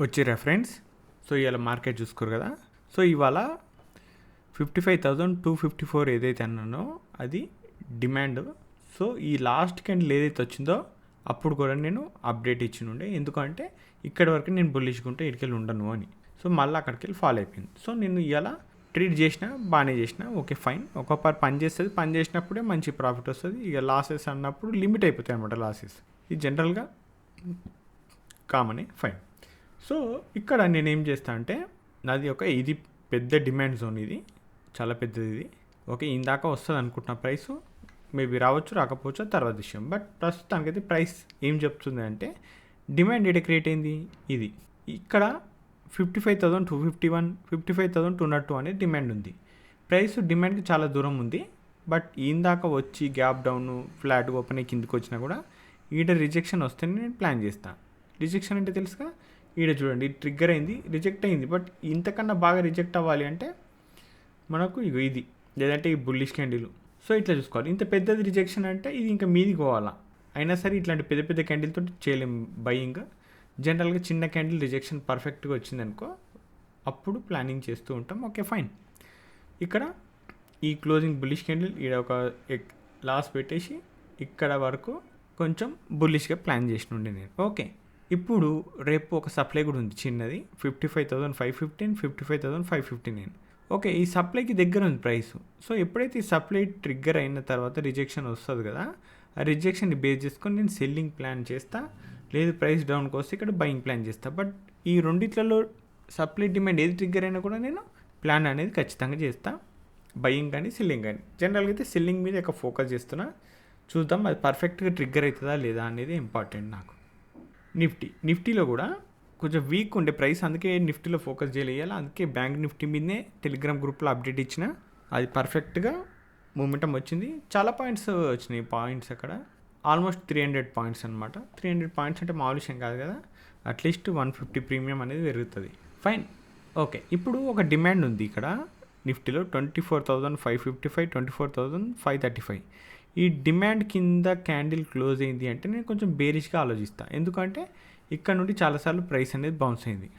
వచ్చి reference. So ఇవాళ market చూసుకోరు కదా. సో ఇవాళ 55,254 ఏదైతే అన్నానో అది డిమాండ్. సో ఈ లాస్ట్ క్యాండిల్ ఏదైతే వచ్చిందో అప్పుడు కూడా నేను అప్డేట్ ఇచ్చినుండే, ఎందుకంటే ఇక్కడి వరకు నేను బుల్లిష్గా ఉంటే ఇటుకెళ్ళి ఉండను అని. సో మళ్ళీ అక్కడికి వెళ్ళి ఫాలో అయిపోయింది. సో నేను ఇలా ట్రీట్ చేసిన, బాగానే చేసిన, ఓకే ఫైన్. ఒక పని చేస్తుంది, పని చేసినప్పుడే మంచి ప్రాఫిట్ వస్తుంది. ఇక లాసెస్ అన్నప్పుడు లిమిట్ అయిపోతాయి అనమాట లాసెస్. ఇది జనరల్గా కామనే, ఫైన్. సో ఇక్కడ నేనేం చేస్తా అంటే నాది ఇది పెద్ద డిమాండ్ జోన్, ఇది చాలా పెద్దది ఇది. ఓకే, ఇందాక వస్తుంది అనుకుంటున్న ప్రైస్ మేబీ రావచ్చు రాకపోవచ్చు తర్వాత విషయం. బట్ ప్రస్తుతానికైతే ప్రైస్ ఏం చెప్తుంది అంటే డిమాండ్ ఎక్కడ క్రియేట్ అయింది, ఇది ఇక్కడ 55,251, 55,202 అనేది డిమాండ్ ఉంది. ప్రైస్ డిమాండ్కి చాలా దూరం ఉంది. బట్ ఇందాక వచ్చి గ్యాప్ డౌన్ ఫ్లాట్ ఓపెన్ అయ్యి కిందికి వచ్చినా కూడా ఈడ రిజెక్షన్ వస్తేనే నేను ప్లాన్ చేస్తాను. రిజెక్షన్ అంటే తెలుసుగా, ఈడ చూడండి ట్రిగ్గర్ అయింది, రిజెక్ట్ అయింది. బట్ ఇంతకన్నా బాగా రిజెక్ట్ అవ్వాలి అంటే మనకు ఇది లేదంటే ఈ బుల్లిష్ క్యాండిల్. సో ఇట్లా చూసుకోవాలి. ఇంత పెద్దది రిజెక్షన్ అంటే ఇది ఇంకా మీదికి పోవాలా. అయినా సరే ఇట్లాంటి పెద్ద పెద్ద క్యాండిల్తో చేయలేం బయింగ్. జనరల్గా చిన్న క్యాండిల్ రిజెక్షన్ పర్ఫెక్ట్గా వచ్చిందనుకో అప్పుడు ప్లానింగ్ చేస్తూ ఉంటాం. Okay fine. ఇక్కడ ఈ క్లోజింగ్ బుల్లిష్ క్యాండిల్ ఈడ ఒక లాస్ పెట్టేసి ఇక్కడ వరకు కొంచెం బుల్లిష్గా ప్లాన్ చేసిన ఉండే నేను. ఓకే, ఇప్పుడు రేపు ఒక సప్లై కూడా ఉంది చిన్నది, 55,515, 55,559. ఓకే, ఈ సప్లైకి దగ్గర ఉంది ప్రైస్. సో ఎప్పుడైతే ఈ సప్లై ట్రిగ్గర్ అయిన తర్వాత రిజెక్షన్ వస్తుంది కదా, ఆ రిజెక్షన్ని బేస్ చేసుకొని నేను సెల్లింగ్ ప్లాన్ చేస్తా, లేదు ప్రైస్ డౌన్కి వస్తే ఇక్కడ బయింగ్ ప్లాన్ చేస్తా. బట్ ఈ రెండిట్లలో సప్లై డిమాండ్ ఏది ట్రిగ్గర్ అయినా కూడా నేను ప్లాన్ అనేది ఖచ్చితంగా చేస్తా, బయింగ్ కానీ సెల్లింగ్ కానీ. జనరల్గా అయితే సెల్లింగ్ మీద ఎక్కువ ఫోకస్ చేస్తున్నా. చూద్దాం అది పర్ఫెక్ట్గా ట్రిగ్గర్ అవుతుందా లేదా అనేది ఇంపార్టెంట్ నాకు. నిఫ్టీలో కూడా కొంచెం వీక్ ఉండే ప్రైస్, అందుకే నిఫ్టీలో ఫోకస్ చేయాలి. అందుకే బ్యాంక్ నిఫ్టీ మీదనే టెలిగ్రామ్ గ్రూప్లో అప్డేట్ ఇచ్చిన. అది పర్ఫెక్ట్గా మూమెంటం వచ్చింది, చాలా పాయింట్స్ వచ్చినాయి. పాయింట్స్ అక్కడ ఆల్మోస్ట్ 300 పాయింట్స్ అనమాట. 300 పాయింట్స్ అంటే మామూలు విషయం కాదు కదా, అట్లీస్ట్ 150 ప్రీమియం అనేది పెరుగుతుంది. ఫైన్. ఓకే, ఇప్పుడు ఒక డిమాండ్ ఉంది ఇక్కడ నిఫ్టీలో 24,555, 24,535. ఈ డిమాండ్ కింద క్యాండిల్ క్లోజ్ అయింది అంటే నేను కొంచెం బేరిష్గా ఆలోచిస్తాను. ఎందుకంటే ఇక్కడ నుండి చాలాసార్లు ప్రైస్ అనేది బౌన్స్ అయింది.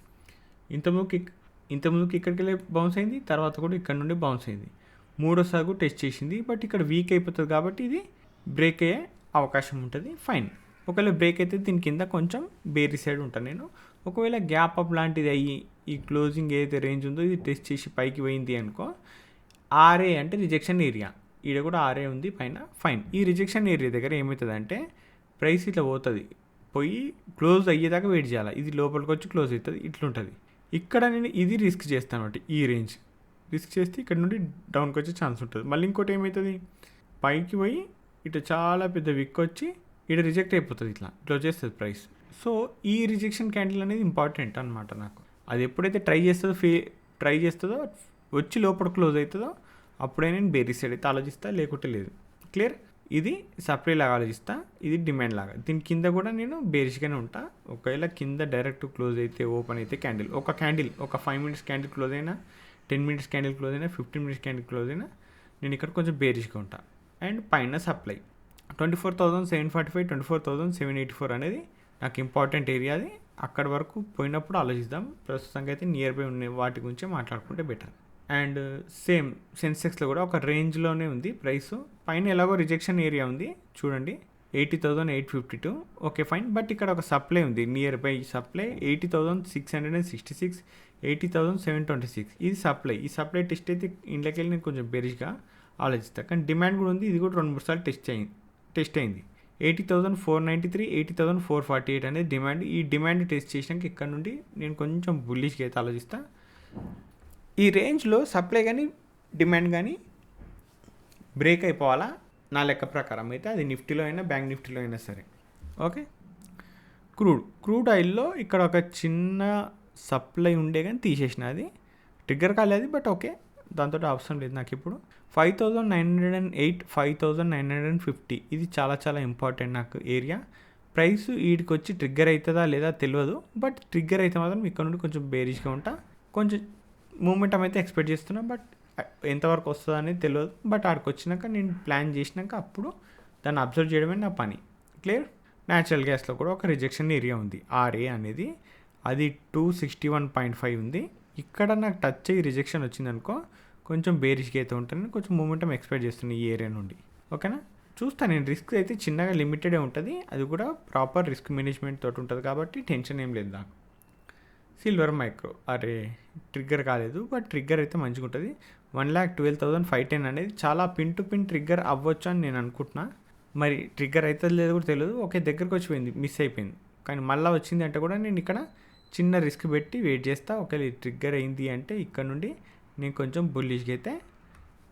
ఇంతకుముందుకి ఇక్కడికి వెళ్ళి బౌన్స్ అయింది, తర్వాత కూడా ఇక్కడ నుండి బౌన్స్ అయింది. మూడోసారి కూడా టెస్ట్ చేసింది. బట్ ఇక్కడ వీక్ అయిపోతుంది కాబట్టి ఇది బ్రేక్ అయ్యే అవకాశం ఉంటుంది. ఫైన్. ఒకవేళ బ్రేక్ అయితే దీని కింద కొంచెం బేరీ సైడ్ ఉంటాను నేను. ఒకవేళ గ్యాప్ అప్ లాంటిది అయ్యి ఈ క్లోజింగ్ ఏదైతే రేంజ్ ఉందో ఇది టెస్ట్ చేసి పైకి పోయింది అనుకో, ఆర్ఏ అంటే రిజెక్షన్ ఏరియా, ఈడ కూడా ఆర్ఏ ఉంది పైన. ఫైన్. ఈ రిజెక్షన్ ఏరియా దగ్గర ఏమవుతుంది అంటే ప్రైస్ ఇట్లా పోతుంది, పోయి క్లోజ్ అయ్యేదాకా వెయిట్ చేయాలి. ఇది లోపలికి వచ్చి క్లోజ్ అవుతుంది, ఇట్లుంటుంది. ఇక్కడ నేను ఇది రిస్క్ చేస్తాను అంటే ఈ రేంజ్ రిస్క్ చేస్తే ఇక్కడ నుండి డౌన్కి వచ్చే ఛాన్స్ ఉంటుంది. మళ్ళీ ఇంకోటి ఏమవుతుంది, పైకి పోయి ఇటు చాలా పెద్ద విక్ వచ్చి ఇటు రిజెక్ట్ అయిపోతుంది, ఇట్లా వచ్చేస్తుంది ప్రైస్. సో ఈ రిజెక్షన్ క్యాండిల్ అనేది ఇంపార్టెంట్ అనమాట నాకు. అది ఎప్పుడైతే ట్రై చేస్తుందో వచ్చి లోపల క్లోజ్ అవుతుందో అప్పుడే నేను బేరీ సైడ్ అయితే ఆలోచిస్తా, లేకుంటే లేదు. క్లియర్. ఇది సప్లై లాగా ఆలోచిస్తా, ఇది డిమాండ్ లాగా. దీని కింద కూడా నేను బేరిష్గానే ఉంటా. ఒకవేళ కింద డైరెక్ట్ క్లోజ్ అయితే ఓపెన్ అయితే ఒక 5 మినిట్స్ క్యాండిల్ క్లోజ్ అయినా, 10 మినిట్స్ క్యాండిల్ క్లోజ్ అయినా, 15 మినిట్స్ క్యాండిల్ క్లోజ్ అయినా నేను ఇక్కడ కొంచెం బేరిష్గా ఉంటా. అండ్ పైన సప్లై 24,745, 24,784 అనేది నాకు ఇంపార్టెంట్ ఏరియా. అది అక్కడి వరకు పోయినప్పుడు ఆలోచిద్దాం. ప్రస్తుతంగా అయితే నియర్ బై ఉన్న వాటి గురించే మాట్లాడుకుంటే బెటర్. అండ్ సేమ్ సెన్సెక్స్లో కూడా ఒక రేంజ్లోనే ఉంది ప్రైస్. పైన ఎలాగో రిజెక్షన్ ఏరియా ఉంది చూడండి, 80,852. Okay fine. బట్ ఇక్కడ ఒక సప్లై ఉంది, నియర్ బై సప్లై 80,666, 80,726. ఇది సప్లై. ఈ సప్లై టెస్ట్ అయితే ఇంట్లోకి వెళ్ళి నేను కొంచెం బెరిష్గా ఆలోచిస్తాను. కానీ డిమాండ్ కూడా ఉంది, ఇది కూడా 2-3 సార్లు టెస్ట్ అయింది. 80,493, 80,448 అనేది డిమాండ్. ఈ డిమాండ్ టెస్ట్ చేసినాక ఇక్కడ నుండి నేను కొంచెం బుల్లిష్గా అయితే ఆలోచిస్తాను. ఈ రేంజ్లో సప్లై కానీ డిమాండ్ కానీ బ్రేక్ అయిపోవాలా నా లెక్క ప్రకారం అయితే, అది నిఫ్టీలో అయినా బ్యాంక్ నిఫ్టీలో అయినా సరే. ఓకే. క్రూడ్ ఆయిల్లో ఇక్కడ ఒక చిన్న సప్లై ఉండే కానీ తీసేసిన, అది ట్రిగ్గర్ కాలేదు. బట్ ఓకే, దాంతో అవసరం లేదు నాకు ఇప్పుడు. 5,908, 5,950 ఇది చాలా చాలా ఇంపార్టెంట్ నాకు ఏరియా. ప్రైస్ వీడికి వచ్చి ట్రిగ్గర్ అవుతుందా లేదా తెలియదు. బట్ ట్రిగ్గర్ అయితే మాత్రం ఇక్కడ నుండి కొంచెం బేరిష్గా ఉంటా, కొంచెం మూమెంటం అయితే ఎక్స్పెక్ట్ చేస్తున్నా. బట్ ఎంతవరకు వస్తుంది అనేది తెలియదు. బట్ ఆడికి వచ్చినాక నేను ప్లాన్ చేసినాక అప్పుడు దాన్ని అబ్జర్వ్ చేయడమే నా పని. క్లియర్. న్యాచురల్ గ్యాస్లో కూడా ఒక రిజెక్షన్ ఏరియా ఉంది, ఆర్ఏ అనేది. అది 261.5 ఉంది. ఇక్కడ నాకు టచ్ అయ్యి రిజెక్షన్ వచ్చిందనుకో కొంచెం బేరిష్గా అయితే ఉంటుంది, కొంచెం మూమెంటం ఎక్స్పెక్ట్ చేస్తుంది ఈ ఏరియా నుండి. ఓకేనా, చూస్తాను నేను. రిస్క్ అయితే చిన్నగా లిమిటెడే ఉంటుంది, అది కూడా ప్రాపర్ రిస్క్ మేనేజ్మెంట్ తోటి ఉంటుంది కాబట్టి టెన్షన్ ఏం లేదు నాకు. సిల్వర్ మైక్రో, అరే ట్రిగ్గర్ కాలేదు, బట్ ట్రిగ్గర్ అయితే మంచిగా ఉంటుంది. 1,12,510 అనేది చాలా పిన్ టు పిన్ ట్రిగ్గర్ అవ్వచ్చు అని నేను అనుకుంటున్నా. మరి ట్రిగ్గర్ అయితే లేదు కూడా తెలియదు. ఓకే, దగ్గరకు వచ్చిపోయింది, మిస్ అయిపోయింది. కానీ మళ్ళీ వచ్చింది అంటే కూడా నేను ఇక్కడ చిన్న రిస్క్ పెట్టి వెయిట్ చేస్తా. ఒకవేళ ట్రిగ్గర్ అయింది అంటే ఇక్కడ నుండి నేను కొంచెం బుల్లిష్గా అయితే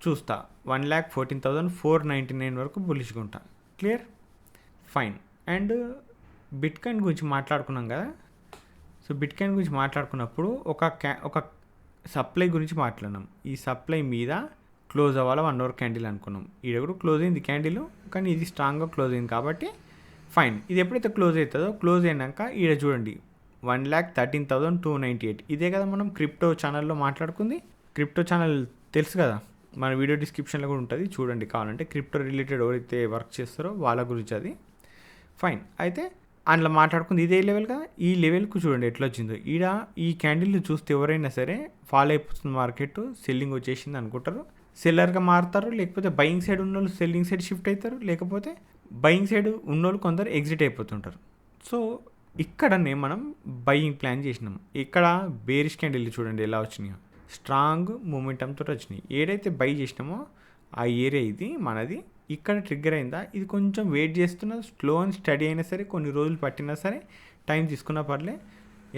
చూస్తా. 1,14,499 వరకు బుల్లిష్గా ఉంటా. Clear, fine. అండ్ బిట్కాయిన్ గురించి మాట్లాడుకున్నాం కదా. సో బిట్కాయిన్ గురించి మాట్లాడుకున్నప్పుడు ఒక సప్లై గురించి మాట్లాడినాం. ఈ సప్లై మీద క్లోజ్ అవ్వాలి 1 అవర్ క్యాండిల్ అనుకున్నాం. ఈడ కూడా క్లోజ్ అయింది క్యాండిల్, కానీ ఇది స్ట్రాంగ్గా క్లోజ్ అయింది కాబట్టి ఫైన్. ఇది ఎప్పుడైతే క్లోజ్ అవుతుందో, క్లోజ్ అయినాక ఈడ చూడండి 1,13,298. ఇదే కదా మనం క్రిప్టో ఛానల్లో మాట్లాడుకుంది. క్రిప్టో ఛానల్ తెలుసు కదా, మన వీడియో డిస్క్రిప్షన్లో కూడా ఉంటుంది, చూడండి కావాలంటే. క్రిప్టో రిలేటెడ్ ఎవరైతే వర్క్ చేస్తారో వాళ్ళ గురించి అది. ఫైన్. అయితే అందులో మాట్లాడుకుంది ఇదే లెవెల్ కదా. ఈ లెవెల్కు చూడండి ఎట్లా వచ్చిందో. ఈడ ఈ క్యాండిల్ చూస్తే ఎవరైనా సరే ఫాలో అయిపోతుంది మార్కెట్, సెల్లింగ్ వచ్చేసింది అనుకుంటారు, సెల్లర్గా మారుతారు. లేకపోతే బయింగ్ సైడ్ ఉన్నోళ్ళు సెల్లింగ్ సైడ్ షిఫ్ట్ అవుతారు, లేకపోతే బయింగ్ సైడ్ ఉన్నోళ్ళు కొందరు ఎగ్జిట్ అయిపోతుంటారు. సో ఇక్కడనే మనం బయింగ్ ప్లాన్ చేసినాం. ఇక్కడ బేరిష్ క్యాండిల్ చూడండి ఎలా వచ్చినాయో, స్ట్రాంగ్ మూమెంటంతో వచ్చినాయి. ఏదైతే బై చేసినామో ఆ ఏరియా ఇది మనది. ఇక్కడ ట్రిగ్గర్ అయిందా, ఇది కొంచెం వెయిట్ చేస్తున్నా, స్లో అండ్ స్టడీ అయినా సరే, కొన్ని రోజులు పట్టినా సరే, టైం తీసుకున్నా పర్లే.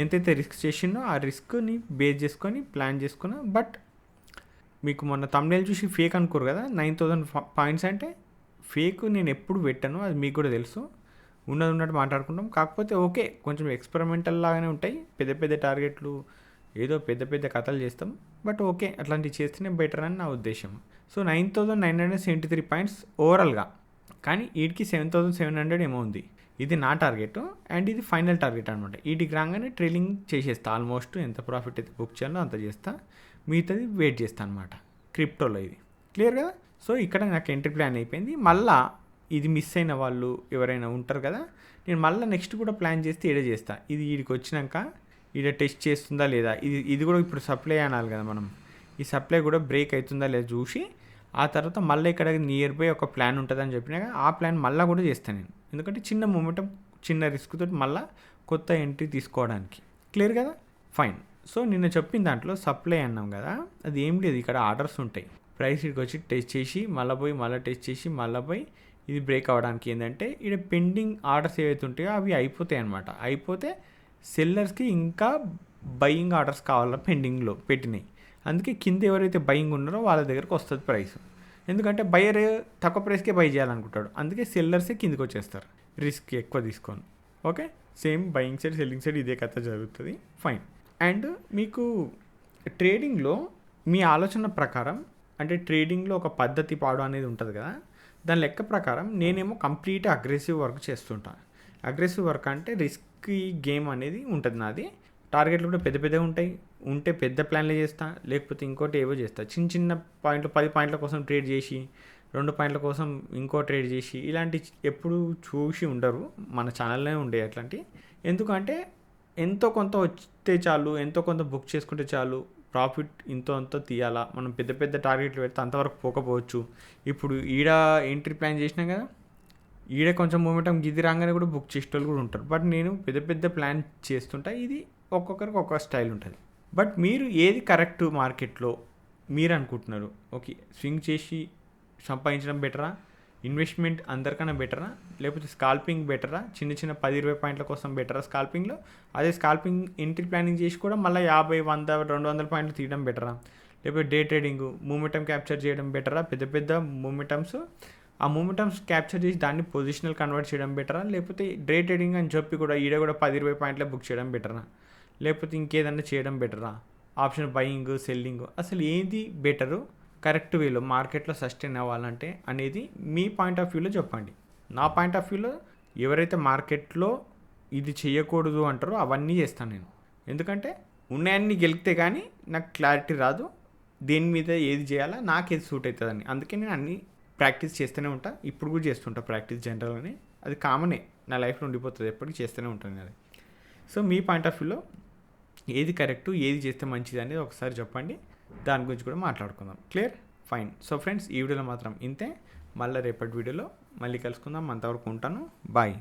ఎంతైతే రిస్క్ చేసిందో ఆ రిస్క్ని బేస్ చేసుకొని ప్లాన్ చేసుకున్నా. బట్ మీకు మొన్న తమ్నేల్ చూసి ఫేక్ అనుకోరు కదా, 9,000 పాయింట్స్ అంటే ఫేక్ నేను ఎప్పుడు పెట్టాను, అది మీకు కూడా తెలుసు. ఉన్నట్టు మాట్లాడుకుంటాం. కాకపోతే ఓకే, కొంచెం ఎక్స్పెరిమెంటల్ లాగానే ఉంటాయి. పెద్ద పెద్ద టార్గెట్లు, ఏదో పెద్ద పెద్ద కథలు చేస్తాం. బట్ ఓకే, అట్లాంటివి చేస్తేనే బెటర్ అని నా ఉద్దేశం. సో 9,973 పాయింట్స్ ఓవరాల్గా, కానీ వీటికి 7,700 ఏమో ఉంది. ఇది నా టార్గెట్ అండ్ ఇది ఫైనల్ టార్గెట్ అనమాట. వీటికి రాగానే ట్రైలింగ్ చేసేస్తా. ఆల్మోస్ట్ ఎంత ప్రాఫిట్ అయితే బుక్ చేయాలో అంత చేస్తా, మిగతాది వెయిట్ చేస్తా అనమాట క్రిప్టోలో. ఇది క్లియర్ కదా. సో ఇక్కడ నాకు ఎంట్రీ ప్లాన్ అయిపోయింది. మళ్ళీ ఇది మిస్ అయిన వాళ్ళు ఎవరైనా ఉంటారు కదా, నేను మళ్ళీ నెక్స్ట్ కూడా ప్లాన్ చేస్తే ఈడ చేస్తా. ఇది వీడికి వచ్చినాక ఈడ టెస్ట్ చేస్తుందా లేదా, ఇది కూడా ఇప్పుడు సప్లై అనాలి కదా మనం, ఈ సప్లై కూడా బ్రేక్ అవుతుందా లేదా చూసి ఆ తర్వాత మళ్ళీ ఇక్కడ నియర్ బై ఒక ప్లాన్ ఉంటుందని చెప్పినాక ఆ ప్లాన్ మళ్ళీ కూడా చేస్తాను నేను. ఎందుకంటే చిన్న మూమెంటం, చిన్న రిస్క్ తోటి మళ్ళీ కొత్త ఎంట్రీ తీసుకోవడానికి. క్లియర్ కదా, ఫైన్. సో నిన్న చెప్పిన దాంట్లో సప్లై అన్నాం కదా, అది ఏం లేదు. ఇక్కడ ఆర్డర్స్ ఉంటాయి, ప్రైస్ ఇక్కడికి వచ్చి టెస్ట్ చేసి మళ్ళీ పోయి మళ్ళీ టెస్ట్ చేసి మళ్ళీ పోయి ఇది బ్రేక్ అవ్వడానికి ఏంటంటే ఇక్కడ పెండింగ్ ఆర్డర్స్ ఏవైతే ఉంటాయో అవి అయిపోతాయి అన్నమాట. అయిపోతే సెల్లర్స్కి ఇంకా బయింగ్ ఆర్డర్స్ కావాలా పెండింగ్లో పెట్టినాయి. అందుకే కింద ఎవరైతే బయింగ్ ఉన్నారో వాళ్ళ దగ్గరకు వస్తుంది ప్రైస్. ఎందుకంటే బయర్ తక్కువ ప్రైస్కే బై చేయాలనుకుంటాడు, అందుకే సెల్లర్సే కిందకి వచ్చేస్తారు రిస్క్ ఎక్కువ తీసుకొని. Okay, same buying side selling side ఇదే కథ జరుగుతుంది. ఫైన్. అండ్ మీకు ట్రేడింగ్లో మీ ఆలోచన ప్రకారం, అంటే ట్రేడింగ్లో ఒక పద్ధతి పాడు అనేది ఉంటుంది కదా, దాని లెక్క ప్రకారం నేనేమో కంప్లీట్ అగ్రెసివ్ వర్క్ చేస్తుంటాను. అగ్రెసివ్ వర్క్ అంటే రిస్కీ గేమ్ అనేది ఉంటుంది నాది. టార్గెట్లు కూడా పెద్ద పెద్దగా ఉంటే పెద్ద ప్లాన్లే చేస్తా, లేకపోతే ఇంకోటి ఏవో చేస్తా. చిన్న చిన్న పాయింట్లు 10 పాయింట్ల కోసం ట్రేడ్ చేసి 2 పాయింట్ల కోసం ఇంకో ట్రేడ్ చేసి ఇలాంటి ఎప్పుడు చూసి ఉండరు, మన ఛానల్లోనే ఉండే అట్లాంటి. ఎందుకంటే ఎంతో కొంత వస్తే చాలు, ఎంతో కొంత బుక్ చేసుకుంటే చాలు, ప్రాఫిట్ ఇంతో అంతో తీయాలా. మనం పెద్ద పెద్ద టార్గెట్లు పెడితే అంతవరకు పోకపోవచ్చు. ఇప్పుడు ఈడ ఎంట్రీ ప్లాన్ చేసినాం కదా, ఈడ కొంచెం మూమెంటం గిది రాగానే కూడా బుక్ చేసేటోళ్ళు కూడా ఉంటారు. బట్ నేను పెద్ద పెద్ద ప్లాన్ చేస్తుంటా. ఇది ఒక్కొక్కరికి ఒక్కొక్క స్టైల్ ఉంటుంది. బట్ మీరు ఏది కరెక్ట్ మార్కెట్లో మీరు అనుకుంటున్నారు? ఓకే, స్వింగ్ చేసి సంపాదించడం బెటరా, ఇన్వెస్ట్మెంట్ అందరికన్నా బెటరా, లేకపోతే స్కాల్పింగ్ బెటరా, చిన్న చిన్న 10-20 పాయింట్ల కోసం బెటరా స్కాల్పింగ్లో? అదే స్కాల్పింగ్ ఎంట్రీ ప్లానింగ్ చేసి కూడా మళ్ళీ 50, 100, 200 పాయింట్లు తీయడం బెటరా? లేకపోతే డే ట్రేడింగ్ మూమెంటం క్యాప్చర్ చేయడం బెటరా? పెద్ద పెద్ద మూమెంటమ్స్, ఆ మూమెంటమ్స్ క్యాప్చర్ చేసి దాన్ని పొజిషనల్ కన్వర్ట్ చేయడం బెటరా? లేకపోతే డే ట్రేడింగ్ అని చెప్పి కూడా ఈడ కూడా 10-20 పాయింట్లే బుక్ చేయడం బెటరా? లేకపోతే ఇంకేదన్నా చేయడం బెటరా? ఆప్షన్ బయింగ్, సెల్లింగ్, అసలు ఏది బెటరు కరెక్ట్ వేలో మార్కెట్లో సస్టైన్ అవ్వాలంటే అనేది మీ పాయింట్ ఆఫ్ వ్యూలో చెప్పండి. నా పాయింట్ ఆఫ్ వ్యూలో ఎవరైతే మార్కెట్లో ఇది చేయకూడదు అంటారో అవన్నీ చేస్తాను నేను. ఎందుకంటే ఉన్నాయన్నీ గెలిగితే కానీ నాకు క్లారిటీ రాదు, దేని మీద ఏది చేయాలా, నాకేది సూట్ అవుతుందని. అందుకే నేను అన్నీ ప్రాక్టీస్ చేస్తూనే ఉంటా. ఇప్పుడు కూడా చేస్తుంటా ప్రాక్టీస్ జనరల్గానే, అది కామనే నా లైఫ్లో ఉండిపోతుంది, ఎప్పటికీ చేస్తూనే ఉంటాను అది. సో మీ పాయింట్ ఆఫ్ వ్యూలో ఏది కరెక్ట్, ఏది చేస్తే మంచిది అనేది ఒకసారి చెప్పండి. దాని గురించి కూడా మాట్లాడుకుందాం. క్లియర్? ఫైన్. సో ఫ్రెండ్స్, ఈ వీడియోలో మాత్రం ఇంతే. మళ్ళీ రేపటి వీడియోలో మళ్ళీ కలుసుకుందాం. అంతవరకు ఉంటాను. బాయ్.